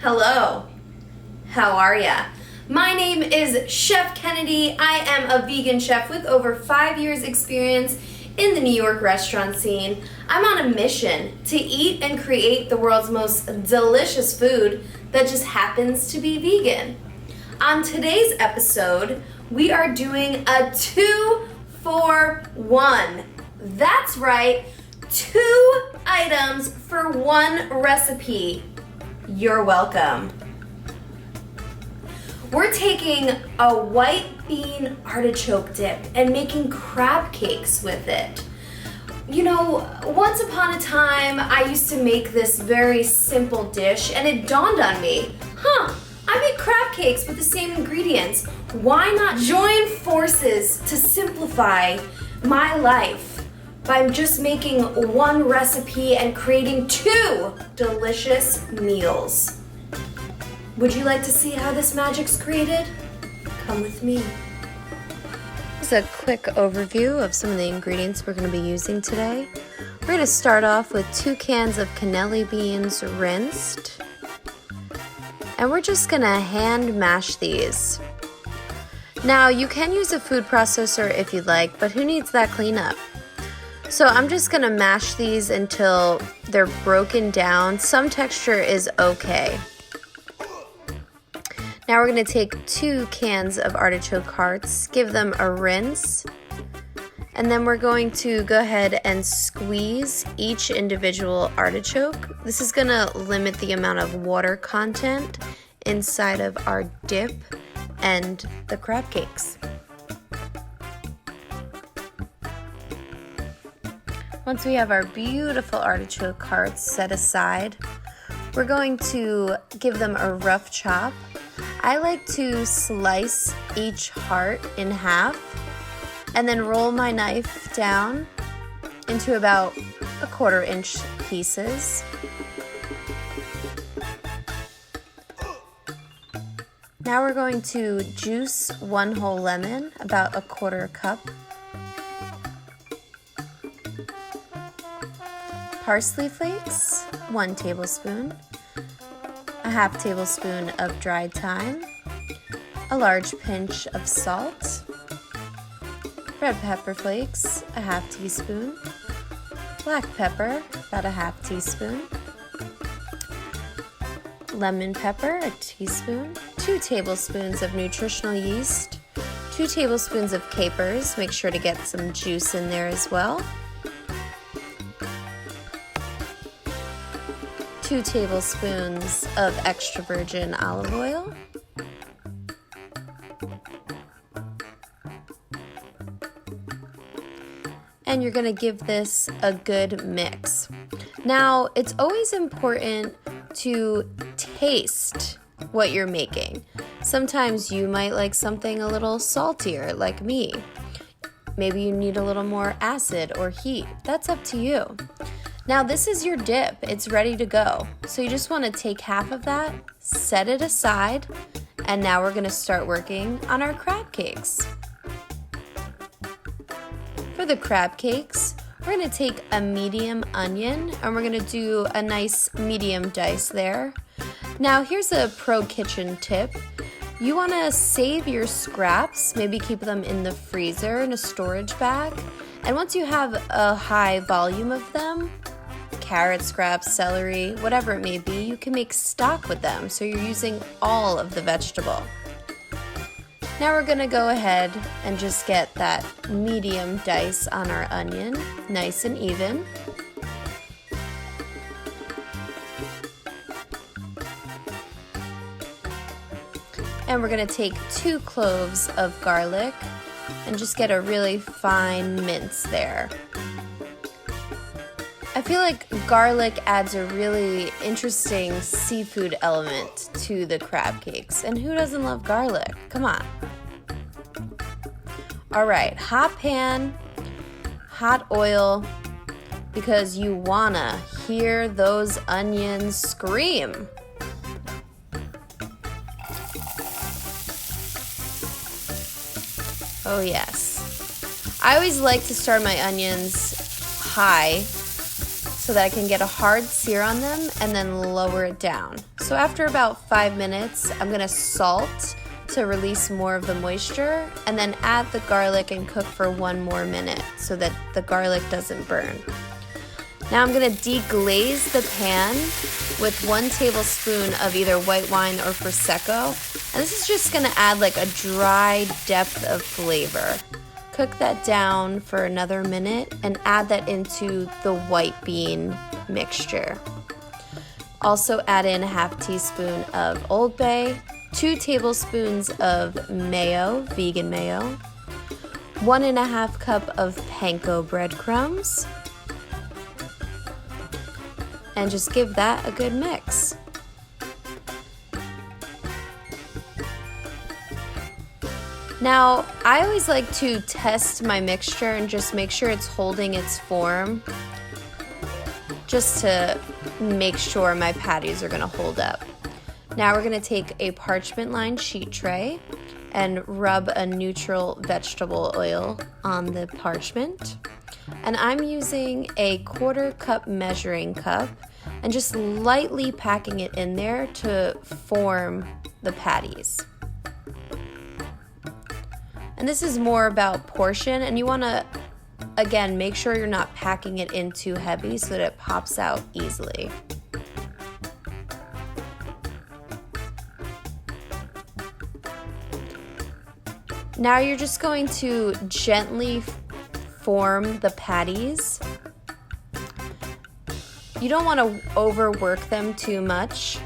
Hello, how are ya? My name is Chef Kennedy. I am a vegan chef with over 5 years experience in the New York restaurant scene. I'm on a mission to eat and create the world's most delicious food that just happens to be vegan. On today's episode, we are doing a 2-for-1. That's right, 2 items for 1 recipe. You're welcome. We're taking a white bean artichoke dip and making crab cakes with it. You know, once upon a time, I used to make this very simple dish and it dawned on me, I make crab cakes with the same ingredients. Why not join forces to simplify my life by just making 1 recipe and creating 2 delicious meals? Would you like to see how this magic's created? Come with me. Here's a quick overview of some of the ingredients we're going to be using today. We're going to start off with 2 cans of cannellini beans rinsed. And we're just going to hand mash these. Now, you can use a food processor if you'd like, but who needs that cleanup? So I'm just going to mash these until they're broken down. Some texture is okay. Now we're going to take 2 cans of artichoke hearts, give them a rinse, and then we're going to go ahead and squeeze each individual artichoke. This is going to limit the amount of water content inside of our dip and the crab cakes. Once we have our beautiful artichoke hearts set aside, we're going to give them a rough chop. I like to slice each heart in half and then roll my knife down into about 1/4 inch pieces. Now we're going to juice 1 whole lemon, about 1/4 cup. Parsley flakes, 1 tablespoon. A 1/2 tablespoon of dried thyme, a large pinch of salt, red pepper flakes, a 1/2 teaspoon, black pepper, about a 1/2 teaspoon, lemon pepper, a teaspoon, 2 tablespoons of nutritional yeast, 2 tablespoons of capers, make sure to get some juice in there as well, 2 tablespoons of extra virgin olive oil, and you're going to give this a good mix. Now, it's always important to taste what you're making. Sometimes you might like something a little saltier, like me. Maybe you need a little more acid or heat. That's up to you. Now this is your dip, it's ready to go. So you just want to take half of that, set it aside, and now we're going to start working on our crab cakes. For the crab cakes, we're going to take a medium onion and we're going to do a nice medium dice there. Now here's a pro kitchen tip. You want to save your scraps, maybe keep them in the freezer in a storage bag. And once you have a high volume of them, carrot scraps, celery, whatever it may be, you can make stock with them, so you're using all of the vegetable. Now we're gonna go ahead and just get that medium dice on our onion, nice and even. And we're gonna take 2 cloves of garlic and just get a really fine mince there. I feel like garlic adds a really interesting seafood element to the crab cakes. And who doesn't love garlic? Come on. All right, hot pan, hot oil, because you wanna hear those onions scream. Oh yes. I always like to start my onions high so that I can get a hard sear on them and then lower it down. So after about 5 minutes, I'm gonna salt to release more of the moisture and then add the garlic and cook for 1 more minute so that the garlic doesn't burn. Now I'm gonna deglaze the pan with 1 tablespoon of either white wine or prosecco. And this is just gonna add like a dry depth of flavor. Cook that down for another minute and add that into the white bean mixture. Also add in a half teaspoon of Old Bay, 2 tablespoons of mayo, vegan mayo, 1½ cup of panko breadcrumbs, and just give that a good mix. Now, I always like to test my mixture and just make sure it's holding its form, just to make sure my patties are gonna hold up. Now we're gonna take a parchment-lined sheet tray and rub a neutral vegetable oil on the parchment. And I'm using a 1/4 cup measuring cup and just lightly packing it in there to form the patties. And this is more about portion, and you wanna, again, make sure you're not packing it in too heavy so that it pops out easily. Now you're just going to gently form the patties. You don't want to overwork them too much.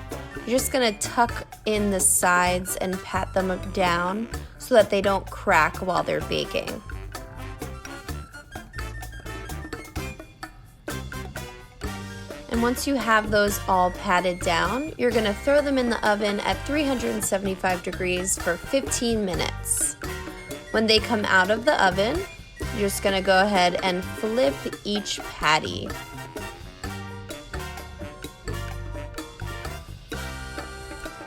You're just gonna tuck in the sides and pat them down so that they don't crack while they're baking. And once you have those all patted down, you're gonna throw them in the oven at 375 degrees for 15 minutes. When they come out of the oven, you're just gonna go ahead and flip each patty.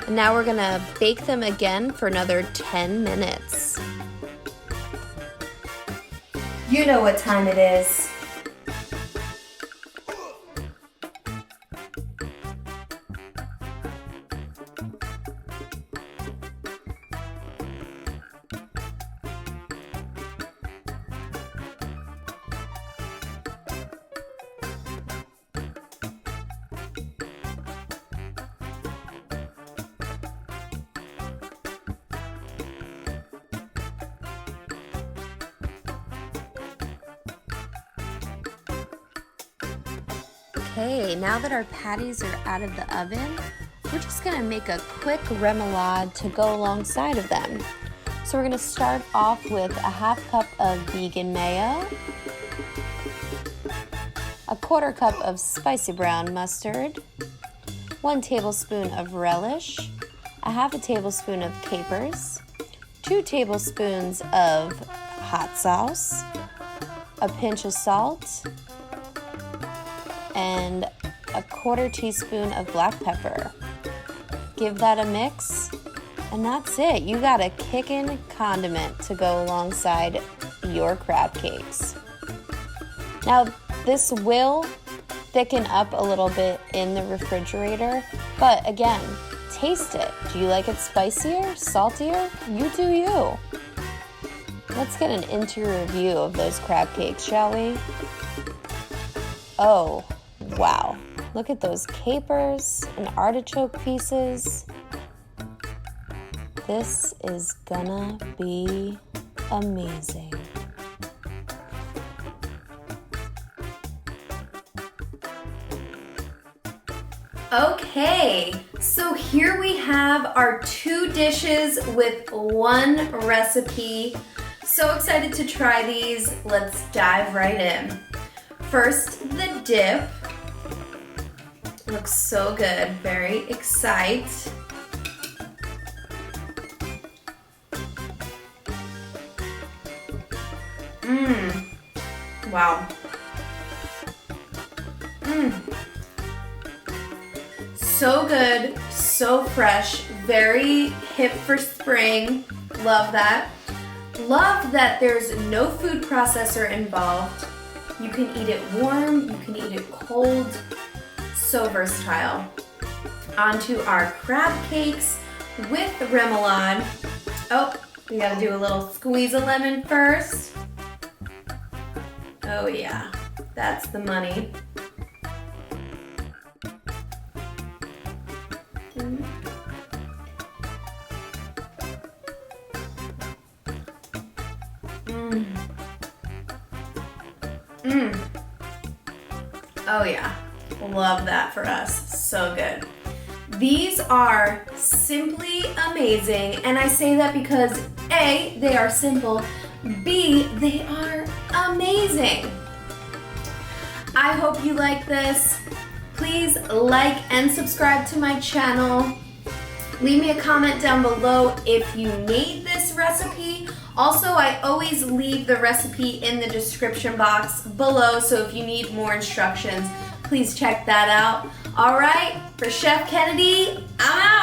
And now we're gonna bake them again for another 10 minutes. You know what time it is. Okay, now that our patties are out of the oven, we're just gonna make a quick remoulade to go alongside of them. So we're gonna start off with a 1/2 cup of vegan mayo, a 1/4 cup of spicy brown mustard, 1 tablespoon of relish, a 1/2 tablespoon of capers, 2 tablespoons of hot sauce, a pinch of salt, and a 1/4 teaspoon of black pepper. Give that a mix, and that's it. You got a kickin' condiment to go alongside your crab cakes. Now, this will thicken up a little bit in the refrigerator, but again, taste it. Do you like it spicier, saltier? You do you. Let's get an interior view of those crab cakes, shall we? Oh, wow. Look at those capers and artichoke pieces. This is gonna be amazing. Okay, so here we have our 2 dishes with 1 recipe. So excited to try these. Let's dive right in. First, the dip. Looks so good, very excited. Wow. So good, so fresh, very hip for spring. Love that. Love that there's no food processor involved. You can eat it warm, you can eat it cold. So versatile. Onto our crab cakes with the remoulade. Oh, we gotta do a little squeeze of lemon first. Oh yeah, that's the money. Oh yeah, love that for us, so good. These are simply amazing, and I say that because A, they are simple, B, they are amazing. I hope you like this. Please like and subscribe to my channel. Leave me a comment down below if you made this recipe. Also, I always leave the recipe in the description box below, so if you need more instructions, please check that out. All right, for Chef Kennedy, I'm out.